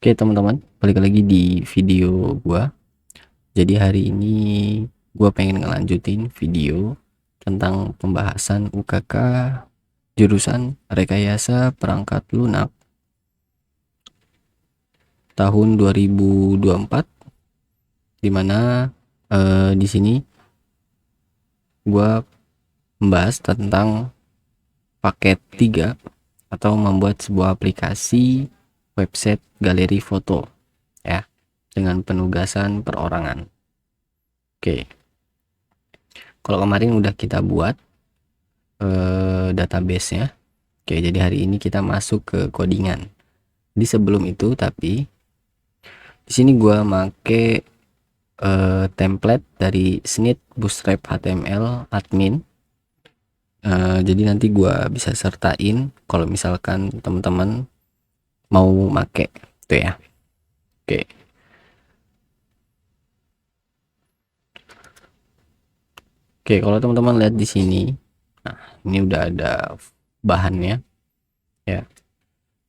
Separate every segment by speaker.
Speaker 1: Oke teman-teman, balik lagi di video gua. Jadi hari ini gua pengen ngelanjutin video tentang pembahasan UKK jurusan Rekayasa Perangkat Lunak tahun 2024, dimana di sini gua membahas tentang paket 3 atau membuat sebuah aplikasi website galeri foto ya, dengan penugasan perorangan. Oke, kalau kemarin udah kita buat database-nya. Oke, jadi hari ini kita masuk ke codingan. Di sebelum itu tapi di sini gua make template dari Snit Bootstrap HTML admin. Jadi nanti gua bisa sertain kalau misalkan teman-teman mau make tuh ya. Oke. Oke, kalau teman-teman lihat di sini, nah ini udah ada bahannya ya.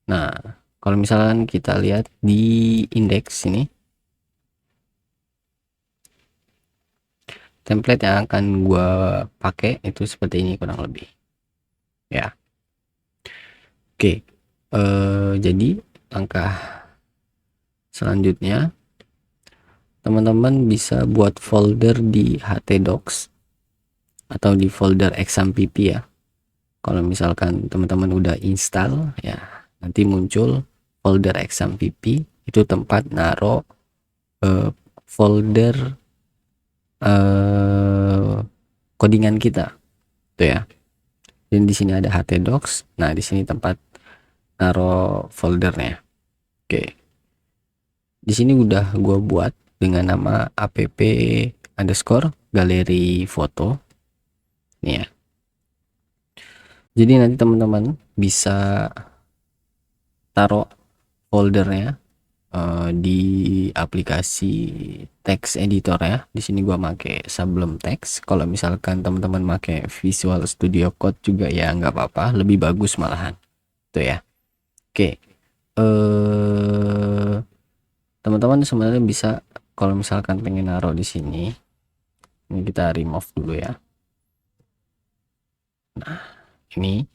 Speaker 1: Nah, kalau misalkan kita lihat di indeks ini, template yang akan gua pakai itu seperti ini kurang lebih ya. Oke, jadi langkah selanjutnya teman-teman bisa buat folder di htdocs atau di folder exampp ya. Kalau misalkan teman-teman udah install ya, nanti muncul folder exampp, itu tempat naruh folder codingan kita tuh ya. Dan di sini ada htdocs. Nah, di sini tempat naruh foldernya. Oke, di sini udah gue buat dengan nama app underscore galeri foto nih ya. Jadi nanti teman-teman bisa taruh foldernya di aplikasi text editor ya. Di sini gua make Sublime Text. Kalau misalkan teman-teman make Visual Studio Code juga ya nggak apa-apa, lebih bagus malahan tuh ya. Oke, teman-teman sebenarnya bisa, kalau misalkan pengen naruh di sini, ini kita remove dulu ya. Nah, ini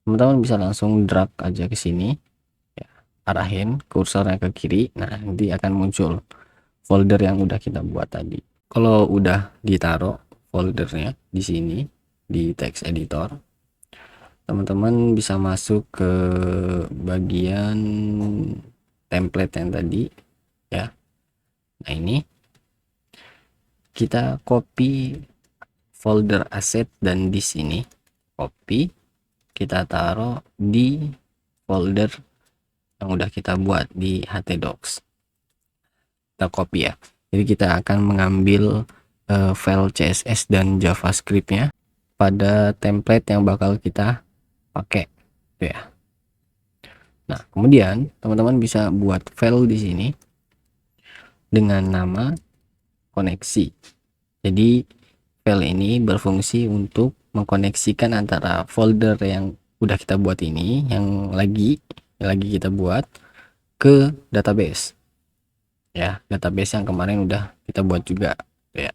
Speaker 1: teman-teman bisa langsung drag aja ke sini ya, arahin kursornya ke kiri. Nah, nanti akan muncul folder yang udah kita buat tadi. Kalau udah ditaruh foldernya di sini di text editor, teman-teman bisa masuk ke bagian template yang tadi ya. Nah, ini kita copy folder asset dan di sini copy, kita taruh di folder yang udah kita buat di htdocs. Kita copy ya. Jadi kita akan mengambil file CSS dan JavaScript-nya pada template yang bakal kita pakai ya. Nah, kemudian teman-teman bisa buat file di sini dengan nama koneksi. Jadi file ini berfungsi untuk mengkoneksikan antara folder yang udah kita buat ini, yang lagi kita buat, ke database ya, database yang kemarin udah kita buat juga ya.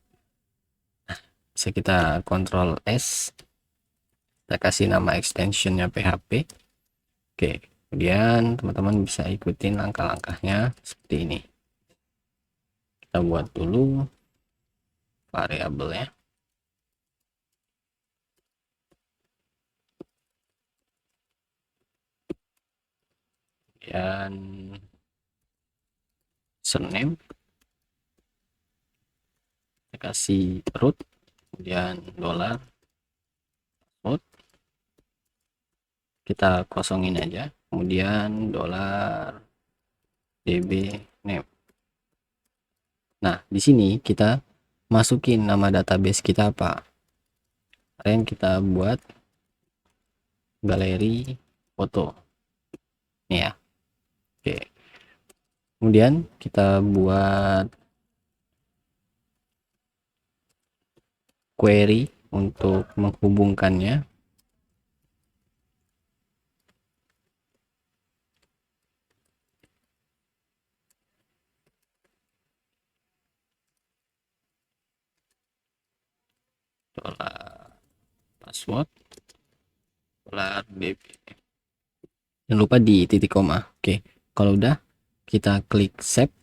Speaker 1: Bisa kita Ctrl S, kita kasih nama extensionnya PHP. Oke, kemudian teman-teman bisa ikutin langkah-langkahnya seperti ini. Kita buat dulu variabelnya. Kemudian username, kita kasih root, kemudian $, root, kita kosongin aja, kemudian $db name. Nah, di sini kita masukin nama database kita apa. Kemarin kita buat galeri foto nih ya. Oke, kemudian kita buat query untuk menghubungkannya. Dollar password $db. Jangan lupa di titik koma. Oke, kalau udah kita klik save.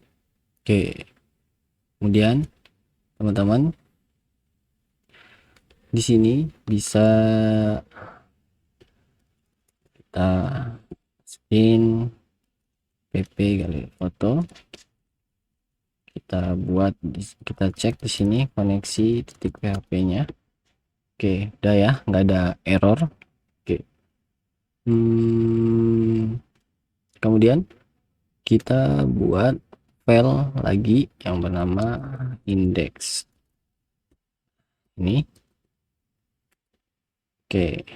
Speaker 1: Oke, kemudian teman-teman di sini bisa kita spin pp kali foto, kita buat kita cek di sini koneksi titik php nya. Oke, udah ya, nggak ada error. Oke, kemudian kita buat file lagi yang bernama index ini. Oke,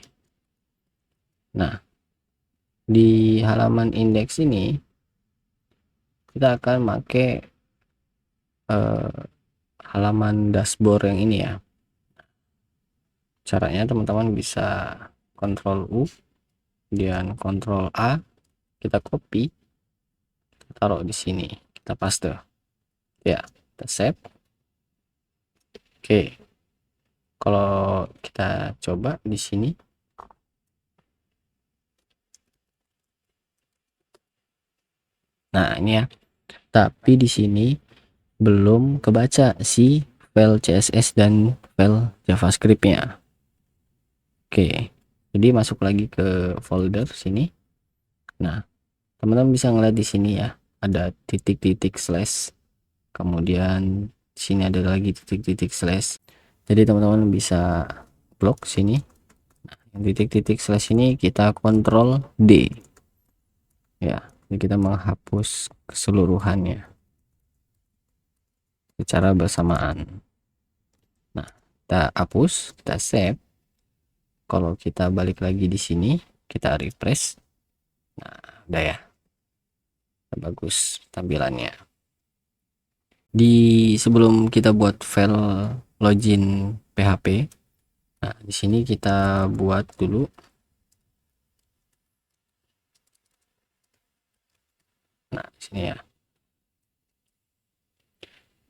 Speaker 1: nah di halaman indeks ini kita akan pakai halaman dashboard yang ini ya. Caranya teman-teman bisa Ctrl U kemudian Ctrl A, kita copy, kita taruh di sini, kita paste ya, kita save. Oke, kalau kita coba di sini, nah ini ya, tapi di sini belum kebaca si file CSS dan file JavaScript-nya. Oke, jadi masuk lagi ke folder sini. Nah, teman-teman bisa ngeliat di sini ya, ada titik-titik slash, kemudian di sini ada lagi titik-titik slash. Jadi teman-teman bisa blok sini. Nah, titik-titik slash ini kita kontrol D ya, jadi kita menghapus keseluruhannya secara bersamaan. Nah, kita hapus, kita save. Kalau kita balik lagi di sini, kita refresh. Nah, udah ya, bagus tampilannya. Di sebelum kita buat file login PHP, nah di sini kita buat dulu. Nah, di sini ya,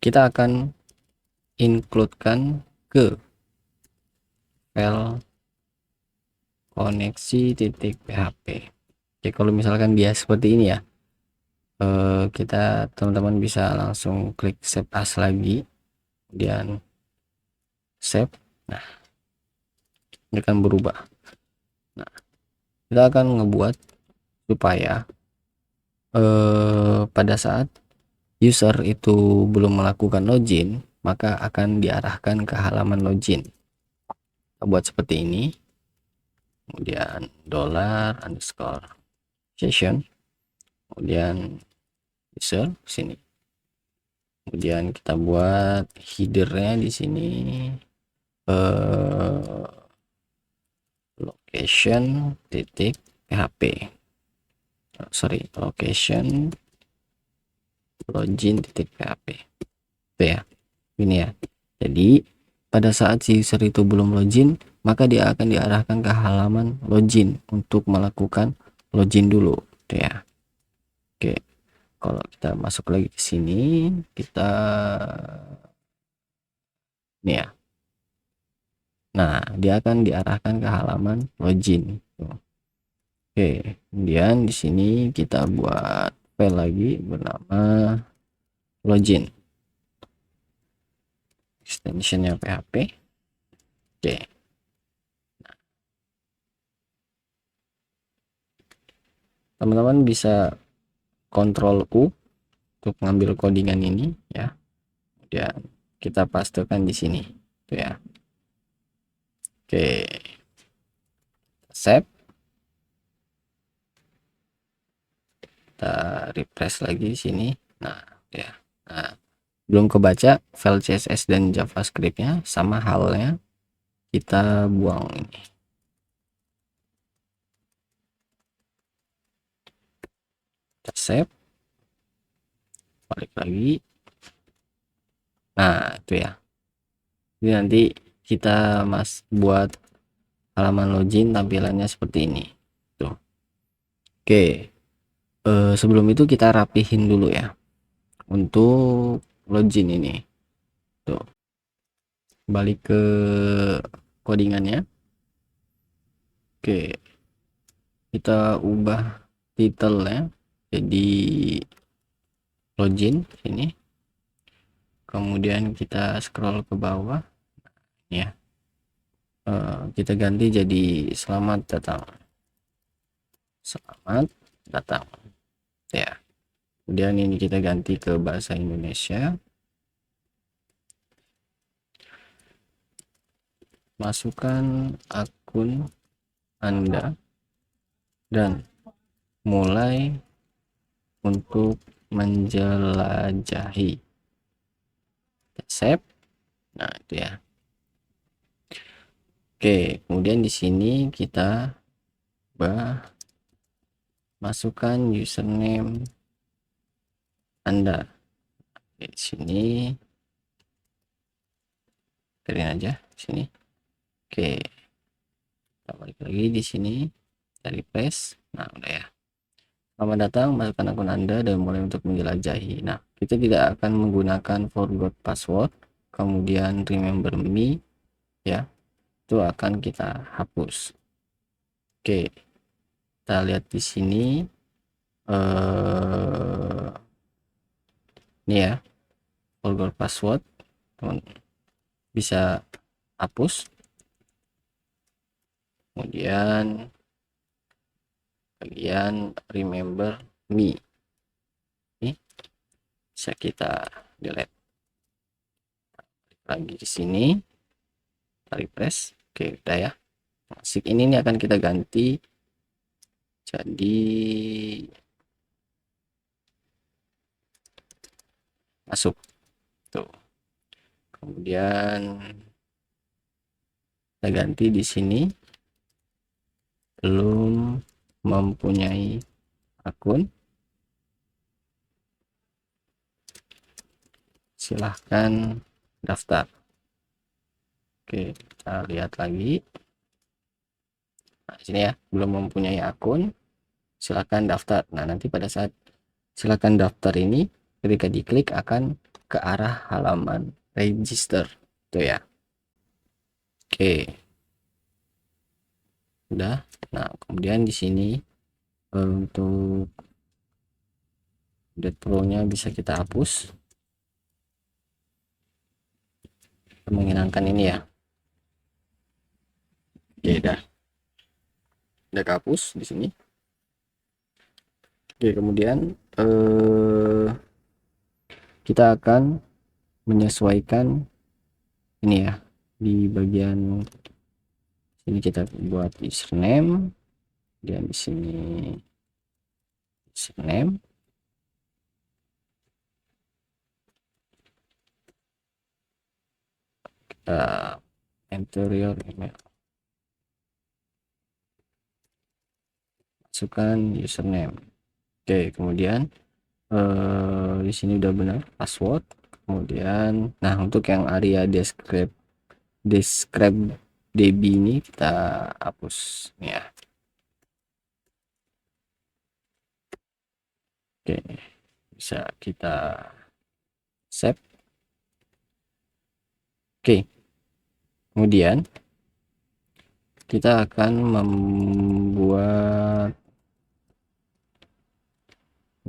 Speaker 1: kita akan includekan ke file koneksi titik php. Oke, kalau misalkan dia seperti ini ya, kita teman-teman bisa langsung klik save as lagi, kemudian save. Nah, ini akan berubah. Nah, kita akan ngebuat supaya pada saat user itu belum melakukan login, maka akan diarahkan ke halaman login. Kita buat seperti ini, kemudian $_session, kemudian user sini, kemudian kita buat headernya di sini location titik php, location login titik php itu ya, ini ya. Jadi pada saat si user itu belum login, maka dia akan diarahkan ke halaman login untuk melakukan login dulu tuh ya. Oke, kalau kita masuk lagi ke sini, kita ini ya, nah dia akan diarahkan ke halaman login. Oke, kemudian di sini kita buat file lagi bernama login, extensionnya PHP. Oke, teman-teman bisa Ctrl U untuk mengambil codingan ini ya, kemudian kita pastekan di sini tuh ya. Oke, save, kita refresh lagi di sini. Nah ya, nah belum kebaca file CSS dan JavaScript-nya, sama halnya kita buang ini. Kita save, balik lagi. Nah itu ya, jadi nanti kita buat halaman login tampilannya seperti ini tuh. Oke, sebelum itu kita rapihin dulu ya untuk login ini tuh. balik ke codingannya. Oke, kita ubah title ya jadi login ini, kemudian kita scroll ke bawah ya. Kita ganti jadi selamat datang ya. Kemudian ini kita ganti ke bahasa Indonesia, masukkan akun Anda dan mulai untuk menjelajahi. Save. Nah, itu ya. Oke, kemudian di sini kita masukkan username Anda. Oke, di sini biarin aja di sini. Oke, kita balik lagi di sini, dari refresh. Nah, udah ya. Selamat datang, masukkan akun Anda dan mulai untuk menjelajahi. Nah, kita tidak akan menggunakan forgot password, kemudian remember me ya. Itu akan kita hapus. Oke, kita lihat di sini ini ya, forgot password teman bisa hapus. Kemudian bagian remember me ini bisa kita delete. Lagi di sini refresh. Oke, udah ya. Masih ini akan kita ganti jadi masuk tuh. Kemudian kita ganti di sini belum mempunyai akun, silahkan daftar. Oke, kita lihat lagi. Nah, sini ya, belum mempunyai akun, silahkan daftar. Nah, nanti pada saat silahkan daftar ini, ketika diklik akan ke arah halaman register tuh ya. Oke, udah. Nah, kemudian di sini untuk pro-nya bisa kita hapus, menghilangkan ini ya. Oke, udah kehapus di sini. Oke, kemudian kita akan menyesuaikan ini ya, di bagian sini kita buat username, dan di sini username, kita enter your email, masukkan username. Oke, kemudian di sini udah benar password. Kemudian nah, untuk yang area describe db ini kita hapus ya. Oke, bisa kita save. Oke, kemudian kita akan membuat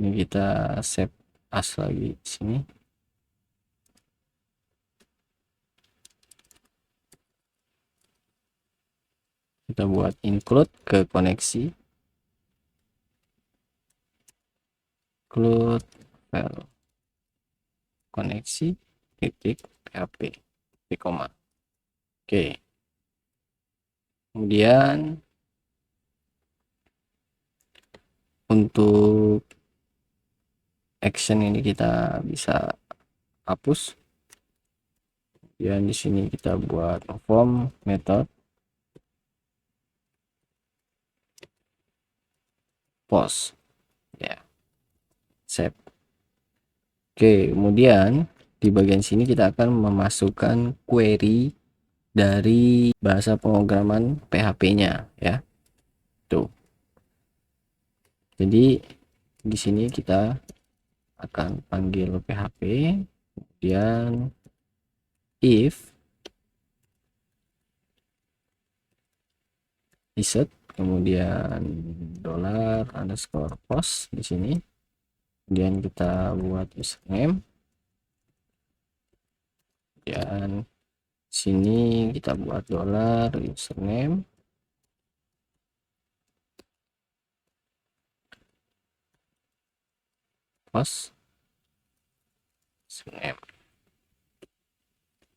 Speaker 1: ini, kita save as lagi di sini. Kita buat include ke koneksi, include file koneksi titik php di koma. Oke, kemudian untuk action ini kita bisa hapus. Kemudian di sini kita buat form method post ya, save. Oke, kemudian di bagian sini kita akan memasukkan query dari bahasa pemrograman PHP-nya ya. Tuh. Jadi di sini kita akan panggil PHP, kemudian if reset, kemudian $_post di sini, kemudian kita buat username, dan sini kita buat $username, post username.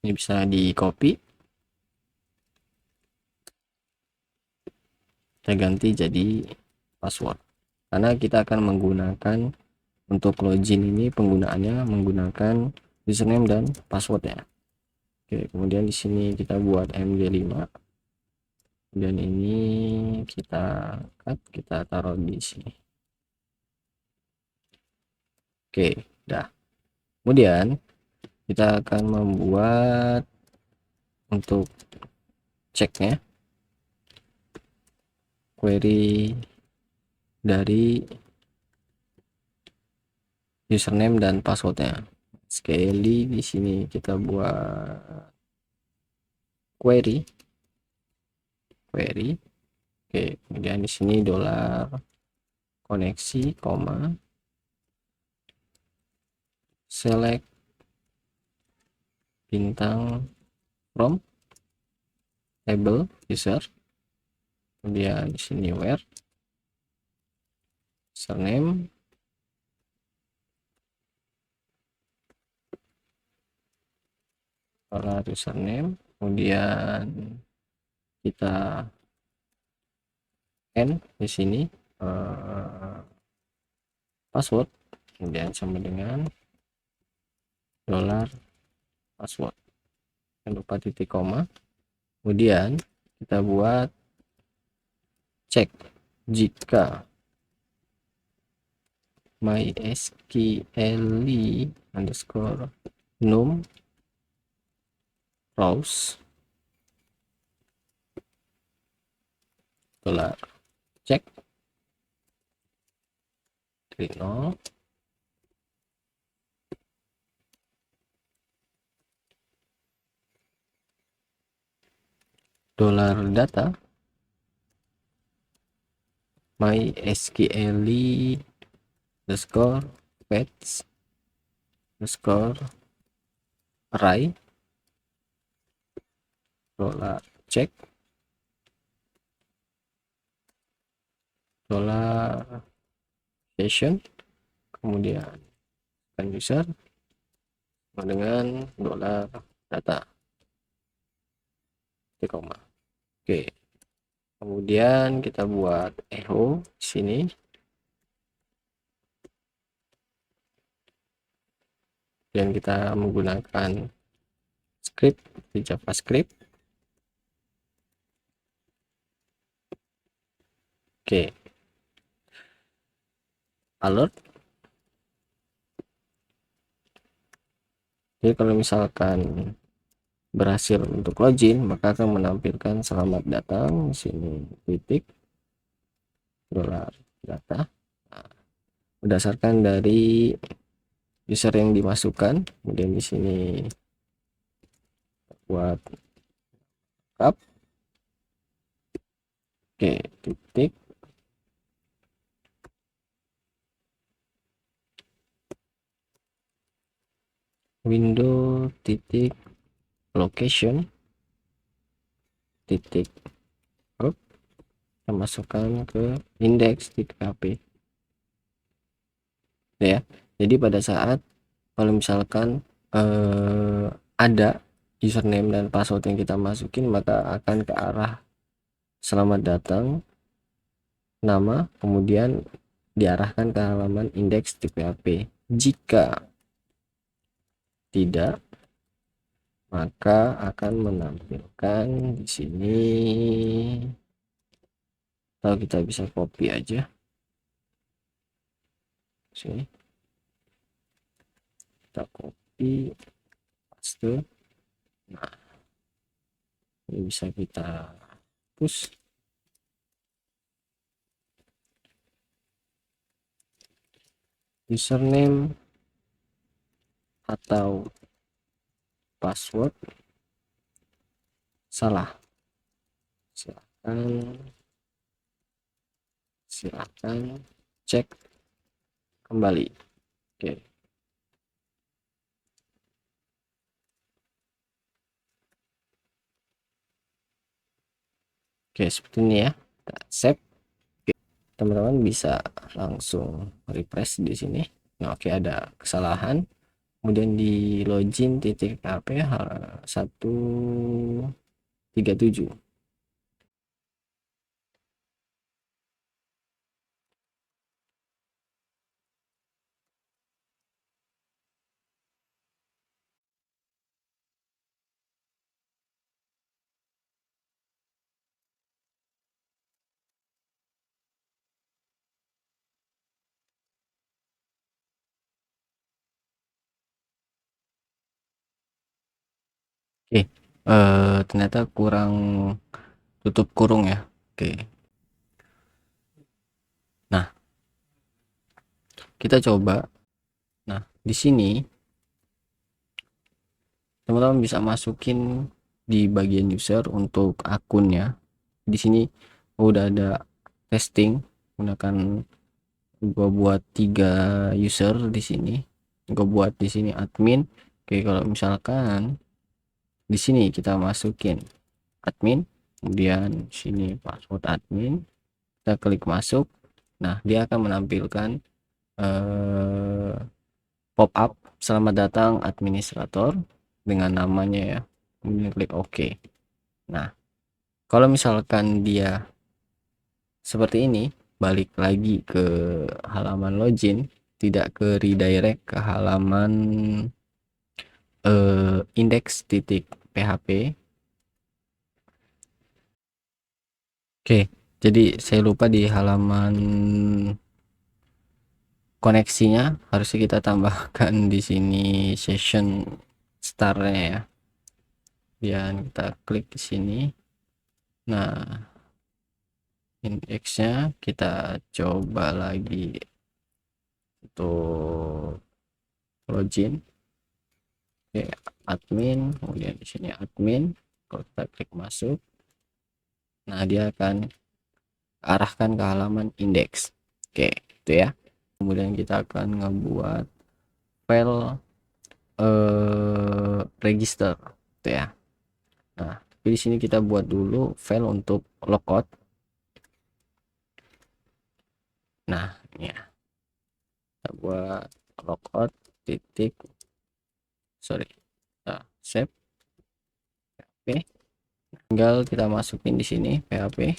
Speaker 1: Ini bisa di copy, kita ganti jadi password, karena kita akan menggunakan untuk login ini penggunaannya menggunakan username dan password ya. Oke, kemudian di sini kita buat md5, dan ini kita cut, kita taruh di sini. Oke, dah. Kemudian kita akan membuat untuk ceknya query dari username dan passwordnya. Sekali di sini kita buat query. Oke, kemudian di sini $koneksi, select bintang from label user, kemudian di sini where username, username, kemudian kita n di sini password, kemudian sama dengan $password, jangan lupa titik koma, kemudian kita buat cek jika mysql underscore num rows $check dari 0, $data mysql underscore fetch underscore array $check $session, kemudian user sama dengan $data, koma. Oke, kemudian kita buat echo di sini, dan kita menggunakan script di JavaScript. Oke, alert. Jadi kalau misalkan berhasil untuk login, maka akan menampilkan selamat datang di sini titik $data. Nah, berdasarkan dari user yang dimasukkan, kemudian di sini buat up. Oke, titik window titik location titik up, kita masukkan ke index di PHP ya. Jadi pada saat kalau misalkan ada username dan password yang kita masukin, maka akan ke arah selamat datang nama, kemudian diarahkan ke halaman indeks di PHP. Jika tidak, maka akan menampilkan di sini, atau kita bisa copy aja sini, kita copy paste. Nah, ini bisa kita push. Username atau password salah, silahkan Silakan cek kembali. Oke. Oke, seperti ini ya. Kita save. Teman-teman bisa langsung refresh di sini. Nah, oke, ada kesalahan. Kemudian di login titik php 137. Oke, ternyata kurang tutup kurung ya. Oke. Nah, kita coba. Nah, di sini teman-teman bisa masukin di bagian user untuk akunnya. Di sini udah ada testing, gunakan gua buat 3 user di sini. Gua buat di sini admin. Oke, kalau misalkan di sini kita masukin admin, kemudian sini password admin, kita klik masuk. Nah, dia akan menampilkan pop up selamat datang administrator dengan namanya ya, kemudian klik OK. Nah, kalau misalkan dia seperti ini, balik lagi ke halaman login, tidak ke redirect ke halaman index.php. Oke, jadi saya lupa di halaman koneksinya harusnya kita tambahkan di sini session startnya ya. Dan kita klik di sini. Nah, indexnya kita coba lagi untuk login. Oke, admin, kemudian di sini admin. Kalau kita klik masuk, nah dia akan arahkan ke halaman index. Oke, itu ya. Kemudian kita akan ngebuat file register, itu ya. Nah, tapi di sini kita buat dulu file untuk logout. Nah, ini ya. Kita buat logout titik, sorry, nah, save. Oke, tinggal kita masukin di sini php,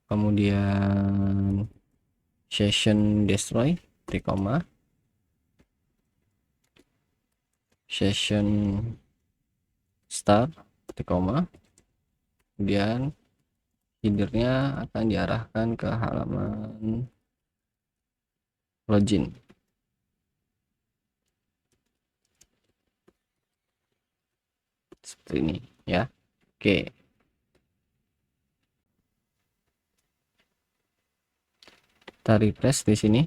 Speaker 1: kemudian session destroy, koma, session start, koma, kemudian headernya akan diarahkan ke halaman login. Seperti ini ya. Oke, kita refresh di sini.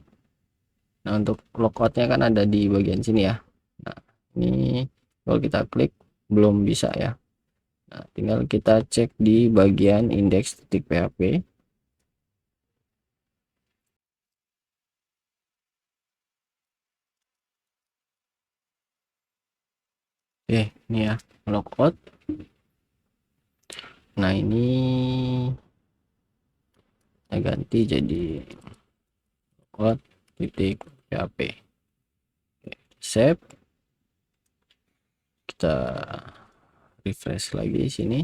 Speaker 1: Nah, untuk logoutnya kan ada di bagian sini ya. Nah, ini kalau kita klik belum bisa ya. Nah, tinggal kita cek di bagian index.php. Oke, ini ya logout. Nah, ini saya ganti jadi logout titik php. Oke, save. Kita refresh lagi di sini.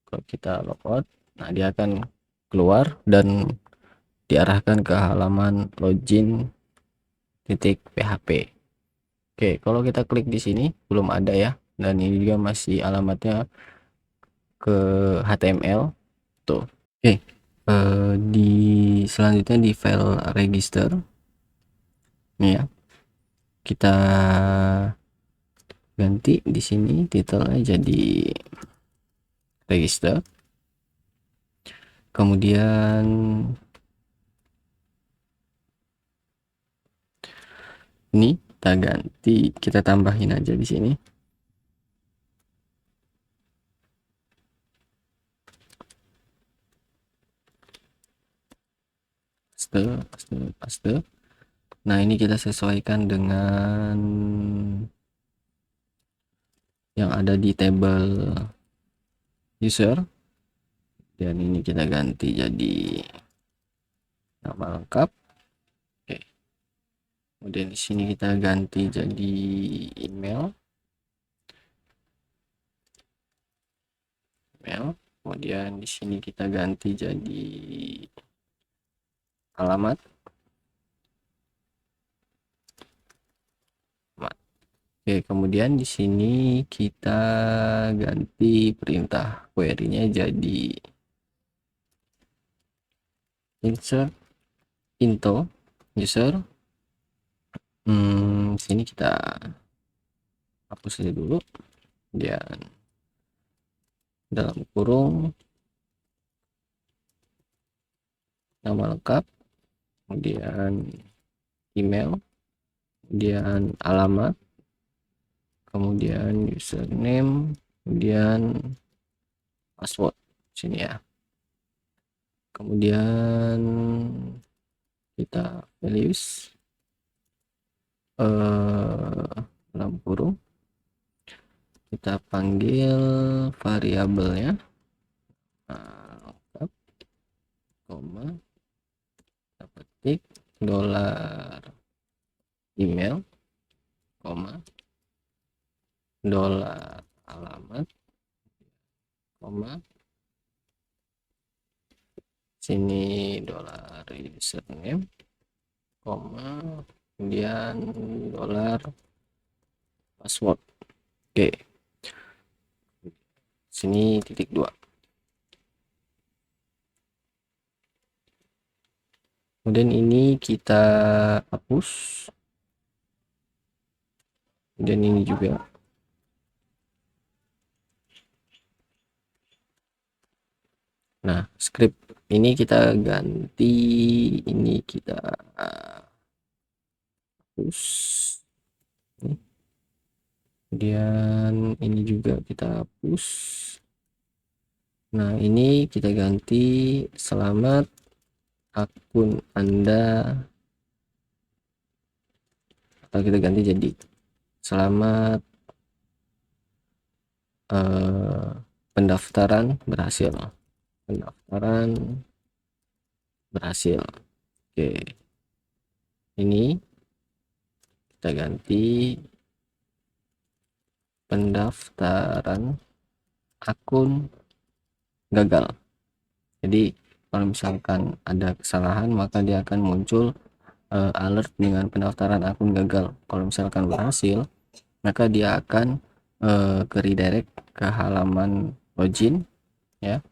Speaker 1: Kalau kita logout, nah dia akan keluar dan diarahkan ke halaman login titik php. Oke, kalau kita klik di sini belum ada ya, dan ini juga masih alamatnya ke HTML tuh. Oke, di selanjutnya di file register nih ya, kita ganti di sini titelnya jadi register, kemudian ini kita ganti, kita tambahin aja di sini paste. Nah, ini kita sesuaikan dengan yang ada di table user, dan ini kita ganti jadi nama lengkap. Oke, kemudian di sini kita ganti jadi email, kemudian di sini kita ganti jadi alamat. Oke, kemudian di sini kita ganti perintah query-nya jadi insert into user. Sini kita hapus aja dulu, dan dalam kurung nama lengkap, kemudian email, kemudian alamat, kemudian username, kemudian password sini ya. Kemudian kita values dalam kurung kita panggil variabelnya lengkap, koma, petik dolar email, koma, dolar alamat, koma, sini dolar username, koma, kemudian dolar password. Oke, sini titik 2. Kemudian ini kita hapus, dan ini juga. Nah, script ini kita ganti, ini kita hapus, kemudian ini juga kita hapus. Nah, ini kita ganti selamat akun Anda, atau kita ganti jadi selamat pendaftaran berhasil. Oke, ini kita ganti pendaftaran akun gagal. Jadi kalau misalkan ada kesalahan, maka dia akan muncul alert dengan pendaftaran akun gagal. Kalau misalkan berhasil, maka dia akan ke redirect ke halaman login ya.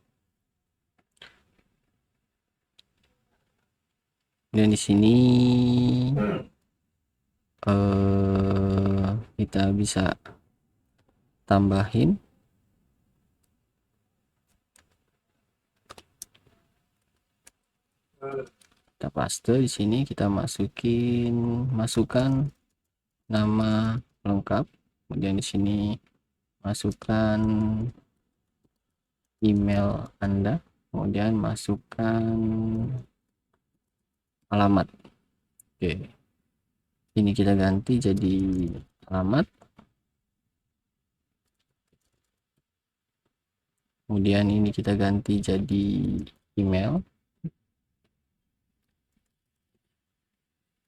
Speaker 1: Dan di sini kita bisa tambahin kita paste di sini, kita masukkan nama lengkap, kemudian di sini masukkan email Anda, kemudian masukkan alamat. Oke, ini kita ganti jadi alamat, kemudian ini kita ganti jadi email,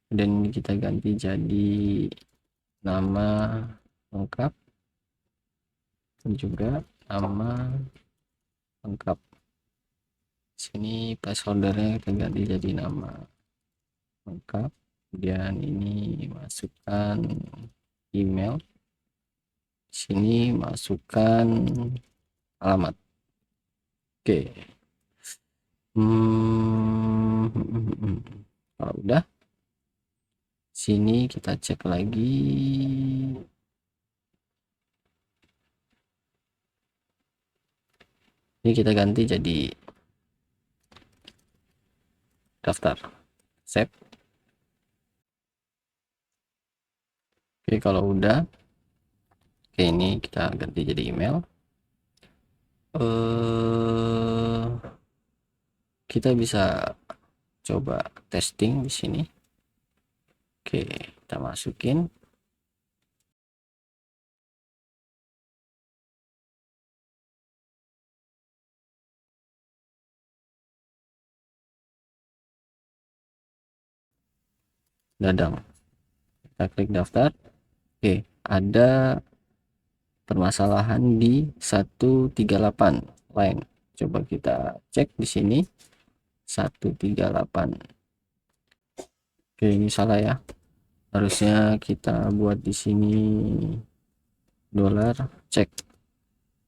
Speaker 1: dan ini kita ganti jadi nama lengkap dan juga nama lengkap. Sini placeholdernya kita ganti jadi nama lengkap, kemudian ini masukkan email, sini masukkan alamat. Oke, kalau udah, sini kita cek lagi. Ini kita ganti jadi daftar, save. Oke, kalau udah, oke, ini kita ganti jadi email. Kita bisa coba testing di sini. Oke, kita masukin. Dadang. Kita klik daftar. Oke, ada permasalahan di 138 line. Coba kita cek di sini 138. Oke, ini salah ya. Harusnya kita buat di sini dolar cek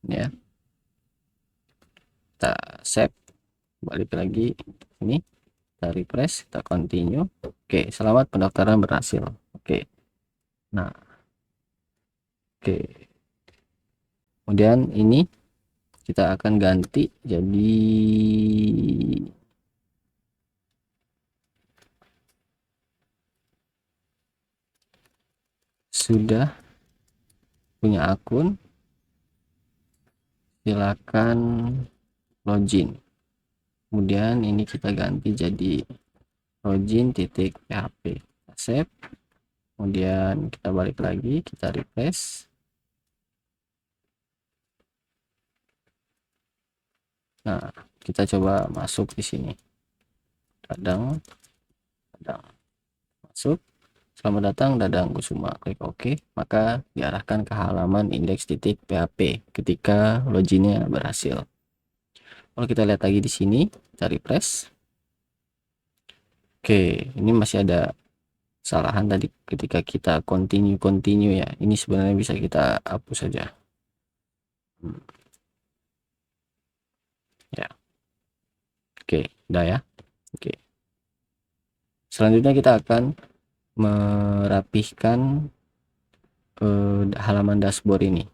Speaker 1: ya. Kita save, balik lagi ini, kita refresh, kita continue. Oke, selamat pendaftaran berhasil. Oke. Nah, oke. Kemudian ini kita akan ganti jadi sudah punya akun, silakan login. Kemudian ini kita ganti jadi login.php. Save. Kemudian kita balik lagi, kita refresh. Nah, kita coba masuk di sini. Dadang masuk. Selamat datang Dadang Kusuma. Klik OK, maka diarahkan ke halaman index.php ketika loginnya berhasil. Kalau kita lihat lagi di sini, kita refresh. Oke, ini masih ada kesalahan tadi ketika kita continue ya. Ini sebenarnya bisa kita hapus saja. Ya. Oke, udah ya. Oke. Selanjutnya kita akan merapihkan halaman dashboard ini.